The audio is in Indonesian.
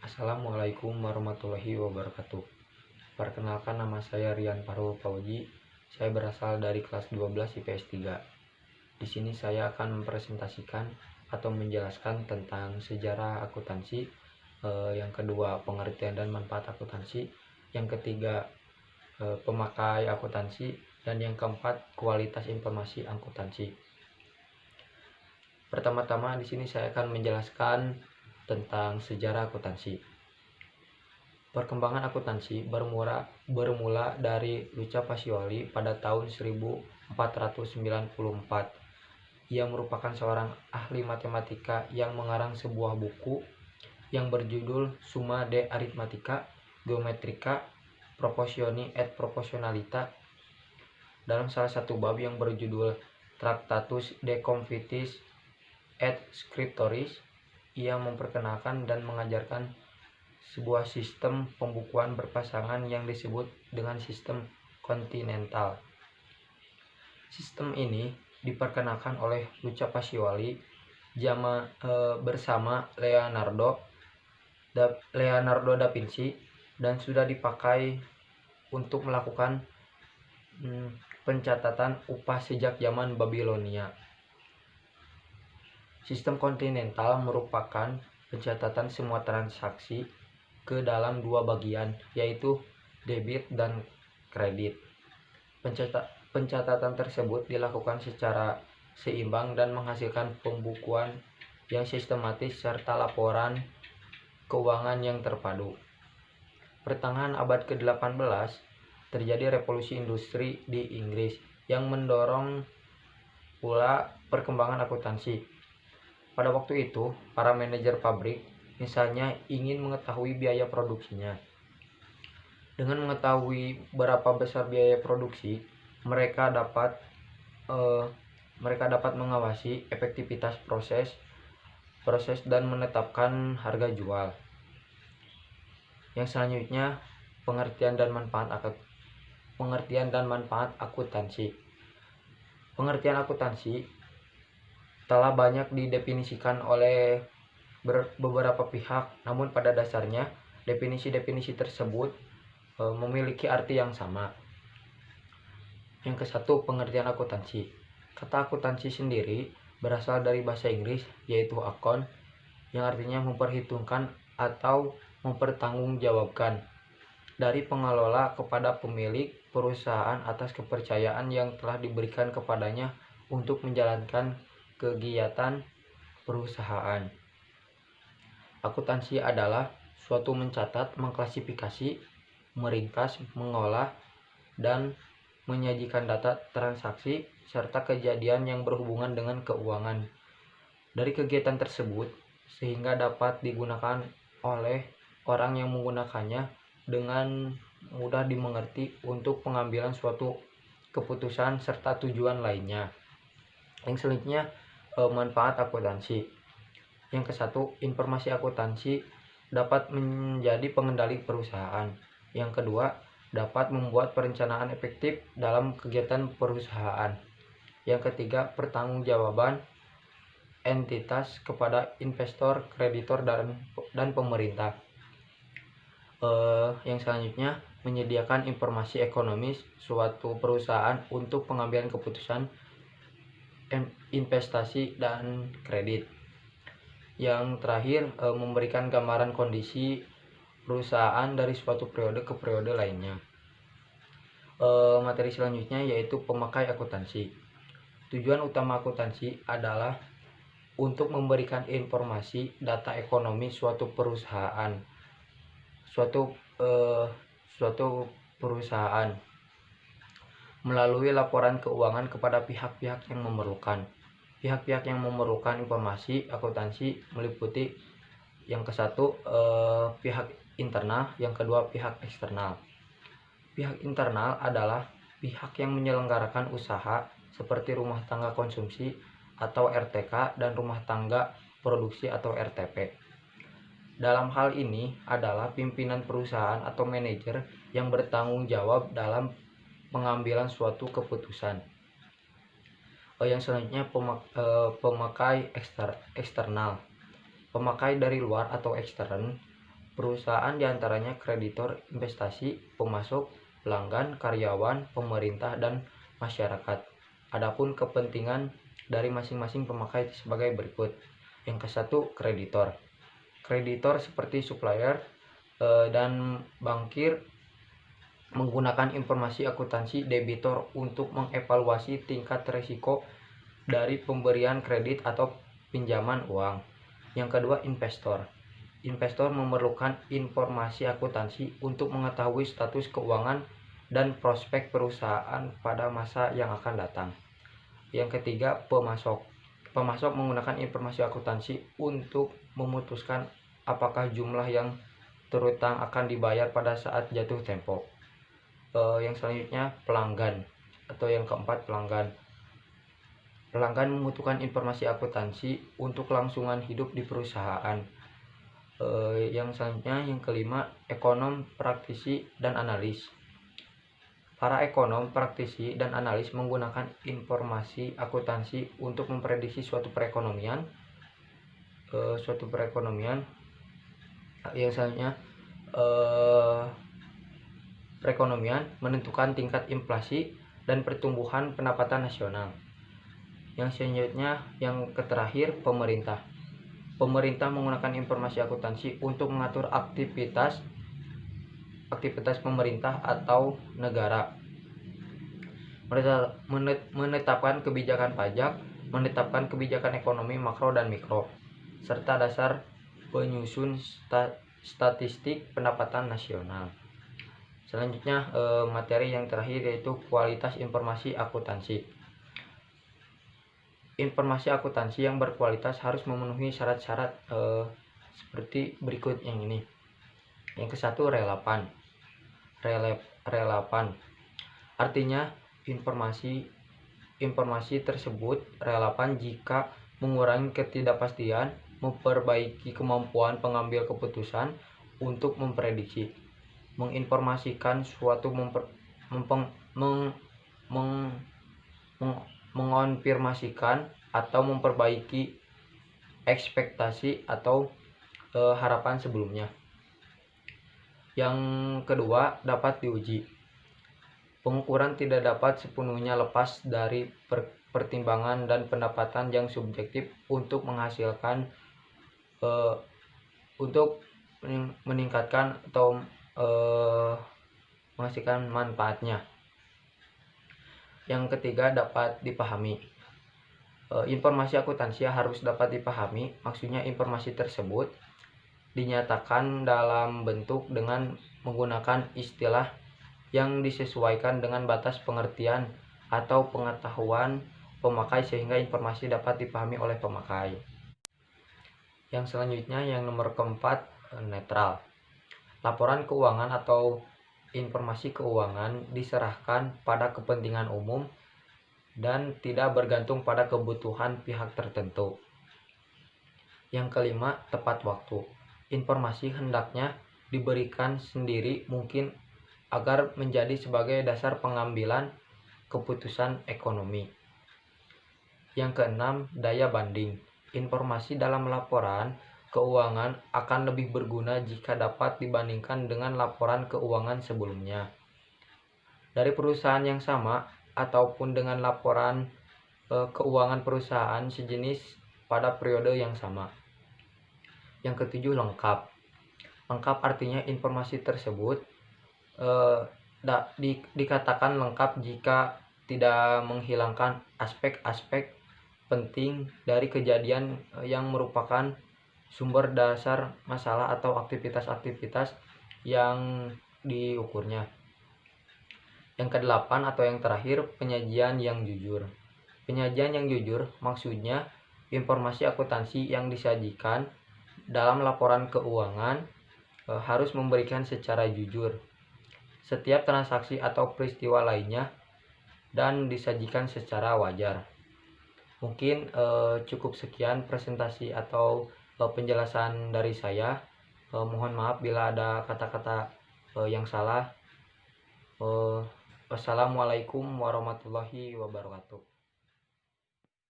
Assalamualaikum warahmatullahi wabarakatuh. Perkenalkan, nama saya Rian Parul Fauji. Saya berasal dari kelas 12 IPS 3. Di sini saya akan mempresentasikan atau menjelaskan tentang sejarah akuntansi, yang kedua pengertian dan manfaat akuntansi, yang ketiga pemakai akuntansi, dan yang keempat kualitas informasi akuntansi. Pertama-tama di sini saya akan menjelaskan tentang sejarah akuntansi. Perkembangan akuntansi bermula dari Luca Pacioli pada tahun 1494. Ia merupakan seorang ahli matematika yang mengarang sebuah buku yang berjudul Summa de Arithmetica Geometrica Proportioni et Proportionalita. Dalam salah satu bab yang berjudul Tractatus de Confitis et Scriptoris, ia memperkenalkan dan mengajarkan sebuah sistem pembukuan berpasangan yang disebut dengan sistem kontinental. Sistem ini diperkenalkan oleh Luca Pacioli bersama Leonardo da Vinci dan sudah dipakai untuk melakukan pencatatan upah sejak zaman Babilonia. Sistem kontinental merupakan pencatatan semua transaksi ke dalam dua bagian, yaitu debit dan kredit. Pencatatan tersebut dilakukan secara seimbang dan menghasilkan pembukuan yang sistematis serta laporan keuangan yang terpadu. Pertengahan abad ke-18 terjadi revolusi industri di Inggris yang mendorong pula perkembangan akuntansi. Pada waktu itu, para manajer pabrik misalnya ingin mengetahui biaya produksinya. Dengan mengetahui berapa besar biaya produksi, mereka dapat mengawasi efektivitas proses dan menetapkan harga jual. Yang selanjutnya, pengertian dan manfaat akuntansi. Pengertian akuntansi telah banyak didefinisikan oleh beberapa pihak, namun pada dasarnya definisi-definisi tersebut memiliki arti yang sama. Yang ke satu, pengertian akuntansi. Kata akuntansi sendiri berasal dari bahasa Inggris, yaitu account, yang artinya memperhitungkan atau mempertanggungjawabkan, dari pengelola kepada pemilik perusahaan atas kepercayaan yang telah diberikan kepadanya untuk menjalankan kegiatan perusahaan. Akuntansi adalah suatu mencatat, mengklasifikasi, meringkas, mengolah, dan menyajikan data transaksi serta kejadian yang berhubungan dengan keuangan dari kegiatan tersebut, sehingga dapat digunakan oleh orang yang menggunakannya dengan mudah dimengerti untuk pengambilan suatu keputusan serta tujuan lainnya. Yang selanjutnya, manfaat akuntansi. Yang ke satu, informasi akuntansi dapat menjadi pengendali perusahaan. Yang kedua, dapat membuat perencanaan efektif dalam kegiatan perusahaan. Yang ketiga, pertanggungjawaban entitas kepada investor, kreditor, dan pemerintah. Yang selanjutnya, menyediakan informasi ekonomis suatu perusahaan untuk pengambilan keputusan investasi dan kredit. Yang terakhir, memberikan gambaran kondisi perusahaan dari suatu periode ke periode lainnya. Materi selanjutnya yaitu pemakai akuntansi. Tujuan utama akuntansi adalah untuk memberikan informasi data ekonomi suatu perusahaan melalui laporan keuangan kepada pihak-pihak yang memerlukan. Pihak-pihak yang memerlukan informasi akuntansi meliputi yang ke satu, pihak internal, yang kedua pihak eksternal. Pihak internal adalah pihak yang menyelenggarakan usaha seperti rumah tangga konsumsi atau RTK dan rumah tangga produksi atau RTP. Dalam hal ini adalah pimpinan perusahaan atau manajer yang bertanggung jawab dalam pengambilan suatu keputusan. Yang selanjutnya, pemakai eksternal. Pemakai dari luar atau ekstern Perusahaan diantaranya kreditor, investasi, pemasok, pelanggan, karyawan, pemerintah, dan masyarakat. Adapun kepentingan dari masing-masing pemakai sebagai berikut. Yang ke-1, kreditor. Kreditor seperti supplier dan bankir menggunakan informasi akuntansi debitor untuk mengevaluasi tingkat risiko dari pemberian kredit atau pinjaman uang. Yang kedua, investor. Investor memerlukan informasi akuntansi untuk mengetahui status keuangan dan prospek perusahaan pada masa yang akan datang. Yang ketiga, pemasok. Pemasok menggunakan informasi akuntansi untuk memutuskan apakah jumlah yang terutang akan dibayar pada saat jatuh tempo. Yang selanjutnya, pelanggan, atau yang keempat, pelanggan. Pelanggan membutuhkan informasi akuntansi untuk kelangsungan hidup di perusahaan. Yang selanjutnya, yang kelima, ekonom, praktisi, dan analis. Para ekonom, praktisi, dan analis menggunakan informasi akuntansi untuk memprediksi suatu perekonomian. Yang selanjutnya, perekonomian menentukan tingkat inflasi dan pertumbuhan pendapatan nasional. Yang selanjutnya, yang terakhir, pemerintah. Pemerintah menggunakan informasi akuntansi untuk mengatur aktivitas pemerintah atau negara. Menetapkan kebijakan pajak, menetapkan kebijakan ekonomi makro dan mikro, serta dasar penyusun statistik pendapatan nasional. Selanjutnya, materi yang terakhir yaitu kualitas informasi akuntansi. Informasi akuntansi yang berkualitas harus memenuhi syarat-syarat seperti berikut yang ini. Yang ke-1, relevan. Artinya informasi tersebut relevan jika mengurangi ketidakpastian, memperbaiki kemampuan pengambil keputusan untuk memprediksi, menginformasikan suatu mengonfirmasikan atau memperbaiki ekspektasi atau harapan sebelumnya. Yang kedua, dapat diuji. Pengukuran tidak dapat sepenuhnya lepas dari pertimbangan dan pendapatan yang subjektif untuk menghasilkan untuk meningkatkan atau menghasilkan manfaatnya. Yang ketiga, dapat dipahami. Informasi akuntansi harus dapat dipahami, maksudnya informasi tersebut dinyatakan dalam bentuk dengan menggunakan istilah yang disesuaikan dengan batas pengertian atau pengetahuan pemakai sehingga informasi dapat dipahami oleh pemakai. Yang selanjutnya, yang nomor keempat, netral. Laporan keuangan atau informasi keuangan diserahkan pada kepentingan umum dan tidak bergantung pada kebutuhan pihak tertentu. Yang kelima, tepat waktu. Informasi hendaknya diberikan sendiri mungkin agar menjadi sebagai dasar pengambilan keputusan ekonomi. Yang keenam, daya banding. Informasi dalam laporan keuangan akan lebih berguna jika dapat dibandingkan dengan laporan keuangan sebelumnya dari perusahaan yang sama ataupun dengan laporan keuangan perusahaan sejenis pada periode yang sama. Yang ketujuh, lengkap. Lengkap artinya informasi tersebut dikatakan lengkap jika tidak menghilangkan aspek-aspek penting dari kejadian yang merupakan sumber dasar masalah atau aktivitas-aktivitas yang diukurnya. Yang kedelapan atau yang terakhir, penyajian yang jujur. Penyajian yang jujur maksudnya informasi akuntansi yang disajikan dalam laporan keuangan harus memberikan secara jujur setiap transaksi atau peristiwa lainnya dan disajikan secara wajar. Mungkin cukup sekian presentasi atau penjelasan dari saya. Mohon maaf bila ada kata-kata yang salah. Wassalamualaikum warahmatullahi wabarakatuh.